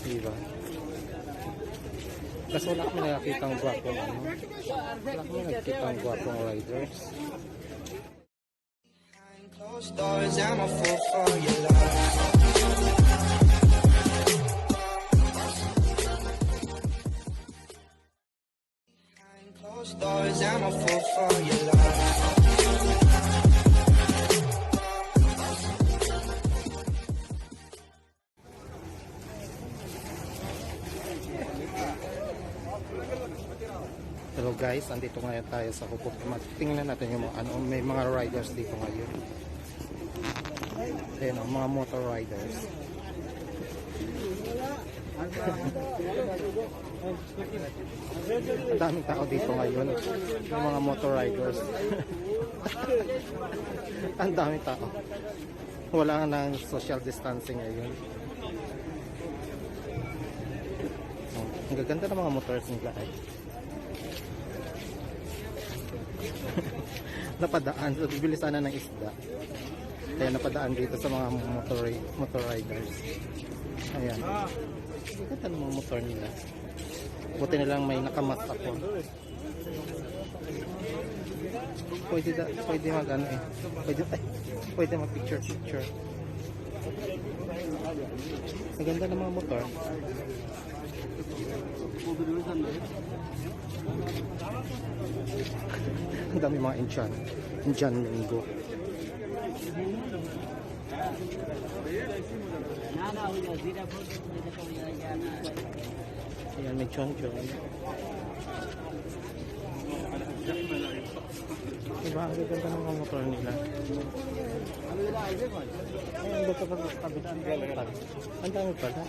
Diba? Kasi wala kami nakakitang gwapong ano. Wala kami nakakitang gwapong riders. Closed doors, I'm a fool for your love. Closed doors, I'm a fool for your love. Hello guys, andito ngayon tayo sa Hupok. Tingnan natin yung mga, may mga riders dito ngayon. Ayan ang mga motor riders. Ang daming tao dito ngayon. Yung mga motor riders. Ang daming tao. Wala nang social distancing ngayon. Ang gaganda ng mga motors nila ay. Napadaan, so bibili sana ng isda. Kaya napadaan dito sa mga motor riders. Ayan. Ganda ng mga motor nila. Buti nilang may nakamat ako. Pwede mag ano eh. Pwede mag picture. Ang ganda ng mga motor. Ang dami mga Indian linggo. Ayan, may chonchon. Diba, ang ganda ng mga motor nila. Ayan, dito pa sa kabilang. Ang dami pala.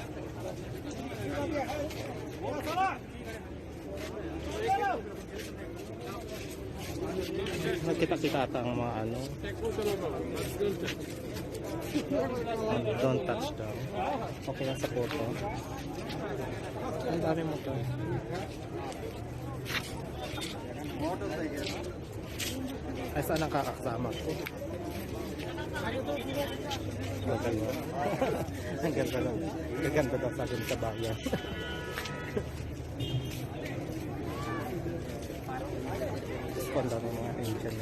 Nagkita-kita ang mga ano. Don't touch daw. Okay lang sa photo. Ang dami mo to. Ay, saan ang kakasama ko? Ang ganda lang. Ang ganda daw sa akin sa bayan. Ang dami mga Indian.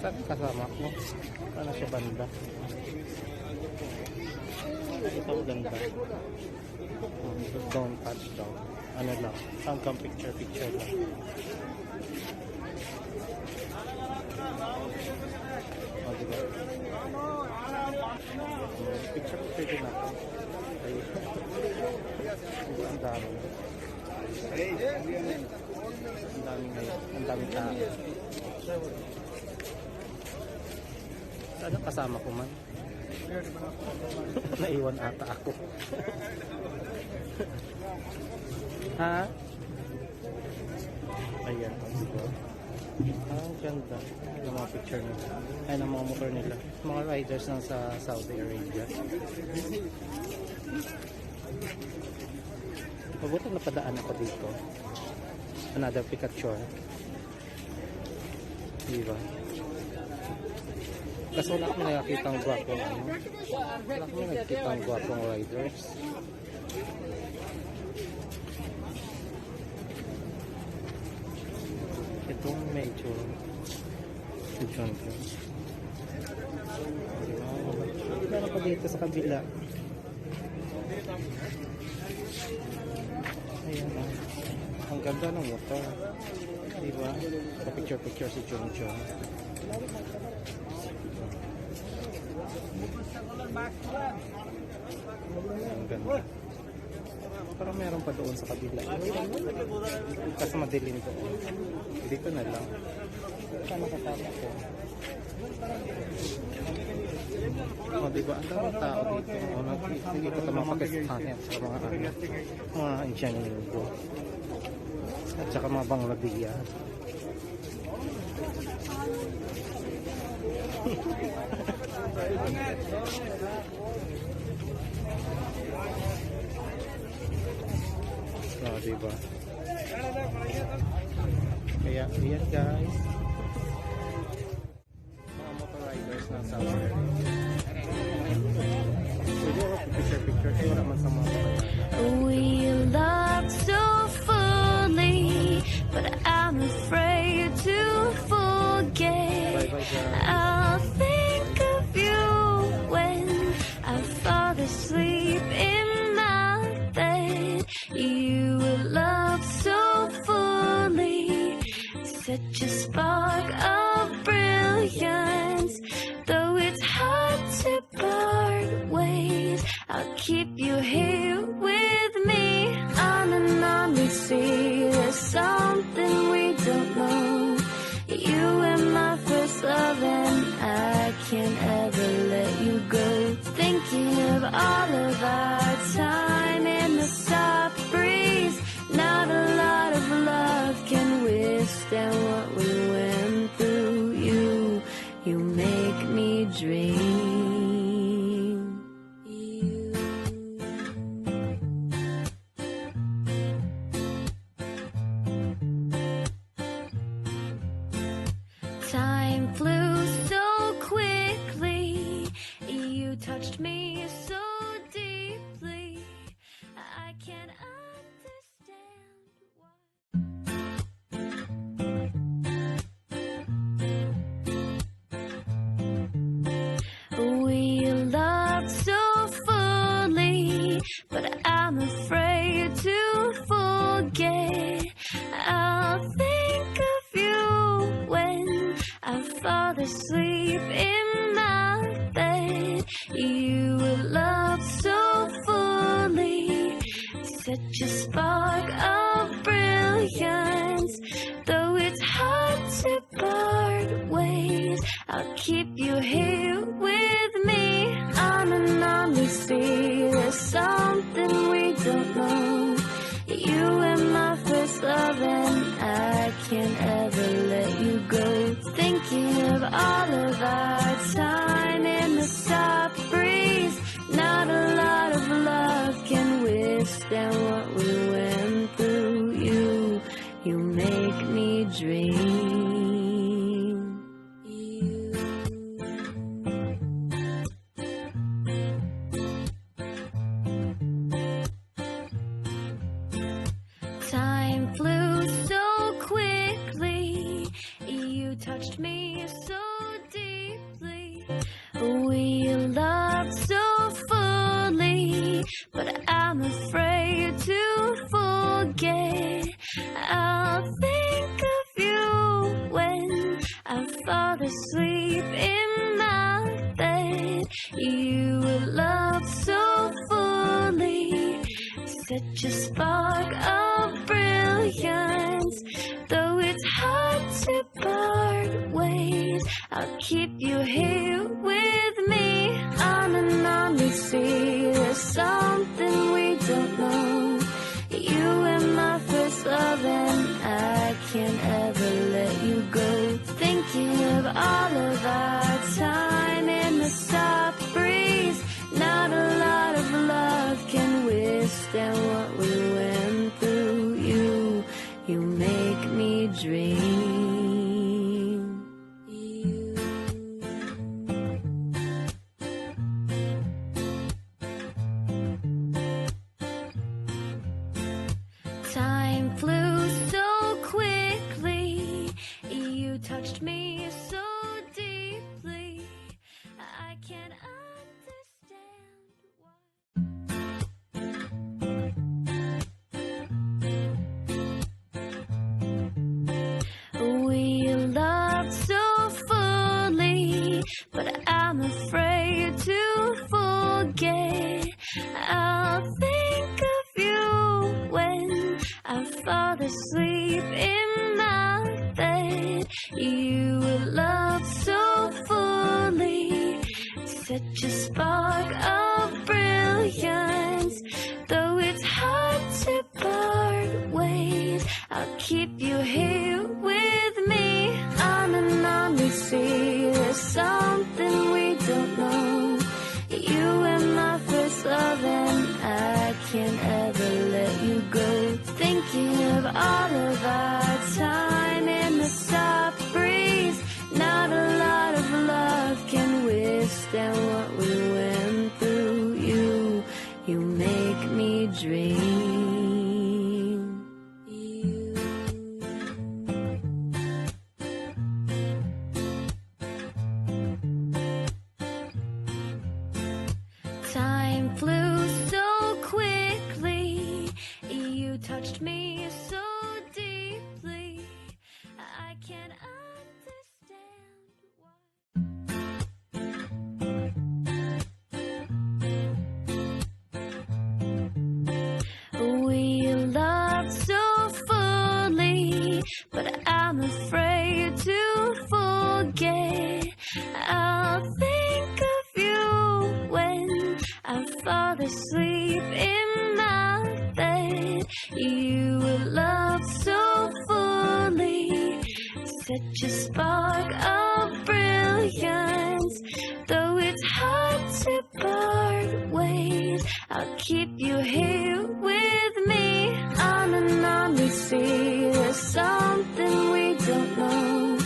Saan kasama ko? Sana siya banda. Ito ang ganda. Don't touch daw. Ano lang, hanggang picture lang. O, diba? Picture din ako. Ayun. Ang dami. Ang daming tao. Saan ang kasama ko man? Naiwan ata ako. Ha? Ayan. Ang ganda ng mga picture nila. Ay, ng mga motor nila. Mga riders ng sa Saudi Arabia. Mabuti napadaan ako dito. Another picture. Diba? Kasi wala kami nakakitang gwapong ano. Wala kami nakakitang gwapong riders. Itong medyo diba? Meron pa dito sa kabila. Ayan o. Ang ganda ng motor. Diba? Picture si Chong. Ang ganda. Parang meron pa doon sa kabila. Kasi madilim doon. Dito na lang. Sana kasama ko. O, diba? Ang daming tao dito. Hindi ko ito makakistahan sa mga Indian linggo. At saka mga Bangladeya. O, diba? Kaya, yan guys. Mga motor riders na sa me dream. Time flew so quickly, you touched me so deeply, I can't understand why. We loved so fully, but I'm afraid to forget. I'll think of you when I fall asleep in my bed. You loved so fully, such a spark of brilliance. Though it's hard to part ways, I'll keep you here with me. On and on we see there's something we don't know. You were my first love and I can't ever let you go. Thinking of all of our time in the soft breeze. Not a lot of love can withstand what we went through. You make me dream. Time flew so quickly, you touched me so deeply. We loved so fully, but I'm afraid to forget. I'll think of you when I fall asleep in my bed. You loved so fully, such a spark of brilliance. Though it's hard to part ways, I'll keep you here with me. On and on we see there's something we don't know. You were my first love and I can't ever let you go. Thinking of all of our time in the soft breeze. Not a lot of love can withstand what we went through. You make me dream. Time flew so quickly, you touched me so deeply, I can't understand why. We loved so fully, but I'm afraid to forget. I'll think of you when I fall asleep in my bed. You loved so fully, such a spark of brilliance. Though it's hard to part ways, I'll keep you here with me. On and on we see there's something we don't know. You were my first love and I can't ever let you go. Thinking of all of our time in the soft breeze. Not a lot of love can withstand what we went through. You make me dream. Time flew so quickly, you touched me so deeply, I can't understand why. We loved so fully, but I'm afraid to forget. I'll think of you when I fall asleep in my bed. You loved so fully, such a spark of brilliance. keep you here with me on and on we see. There's something we don't know.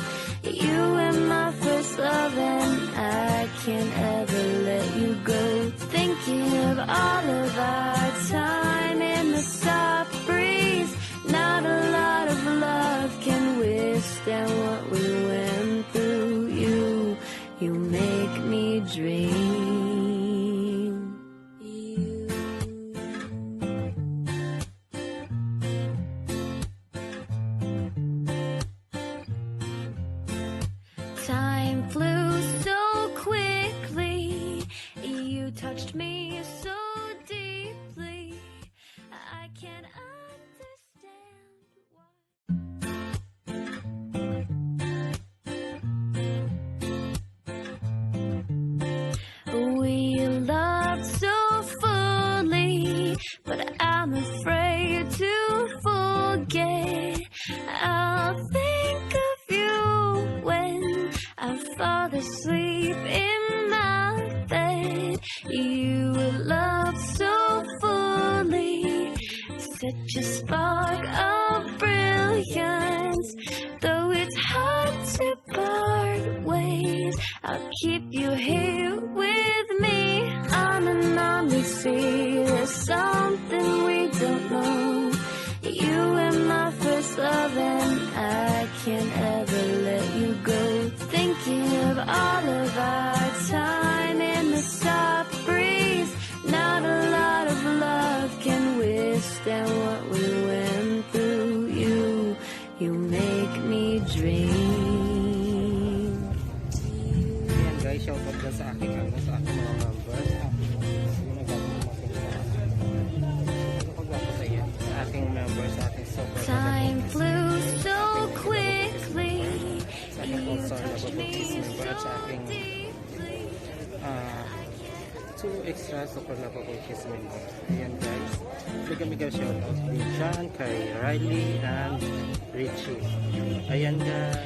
You were my first love and I can't ever let you go. Thinking of all of our time in the soft breeze. Not a lot of love can withstand what we went through. You make me dream. Time flew so quickly. You touched me so deeply. I can't understand why. We loved so fully, but I'm afraid to forget. I'll think of you when I fall asleep in my bed. You loved so fully, such a spark of brilliance. Though it's hard to part ways, I'll keep you here with me on and on we see. There's something we don't know. You were my first love and I can't ever let you go. Thinking of all of our time in the soft breeze. Not a lot of love can withstand what we went through. You make me dream. Ayan guys, shoutout dyan sa aking sa aking mga members. Yung sa aking members, sa aking super Time flew so quickly. sa aking You sponsor na touched me Babutis member at sa so aking deeply. 2 extra super na Babutis member. Ayan guys, mega shoutout din dyan kay Riley and Richie. Ayan guys.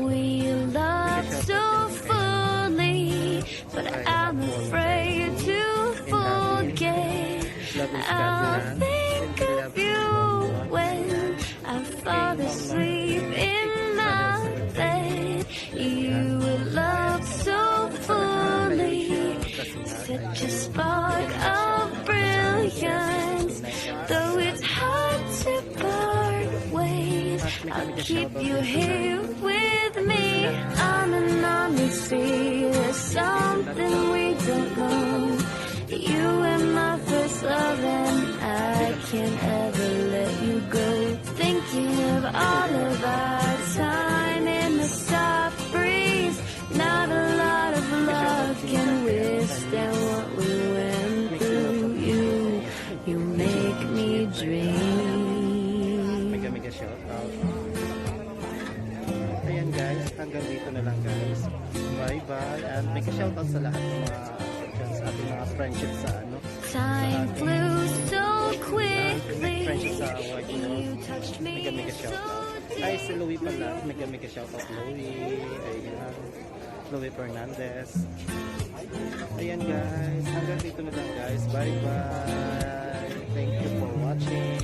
We love so fully, but I'm afraid to forget. I'll think of you when I fall asleep in my bed. You love so fully, such a spark of brilliance. Though it's hard to part ways, I'll keep you here with me on and on we see. There's something we don't know. You were my first love and I can't ever let you go. Thinking of all of our time in the soft breeze. Not a lot of love can withstand what we went through. You make me dream. Mega shoutout. Ayan guys, hanggang dito na lang guys. Bye bye and mega shoutout sa lahat ng mga sa ating mga friendship sa Time flew so quickly. friendship sa Hawaii. You touched me Mega so shoutout. Ay, si Louie pala. Mega shoutout Louie. Ayan. Louie Fernandez. Ayan guys. Hanggang dito na lang guys. Bye bye. Thank you for watching.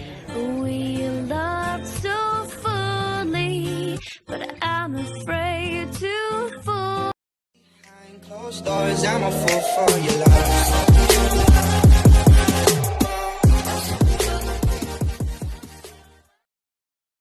We love so fully, but I'm afraid to fall. Behind closed doors, I'm a fool for your love.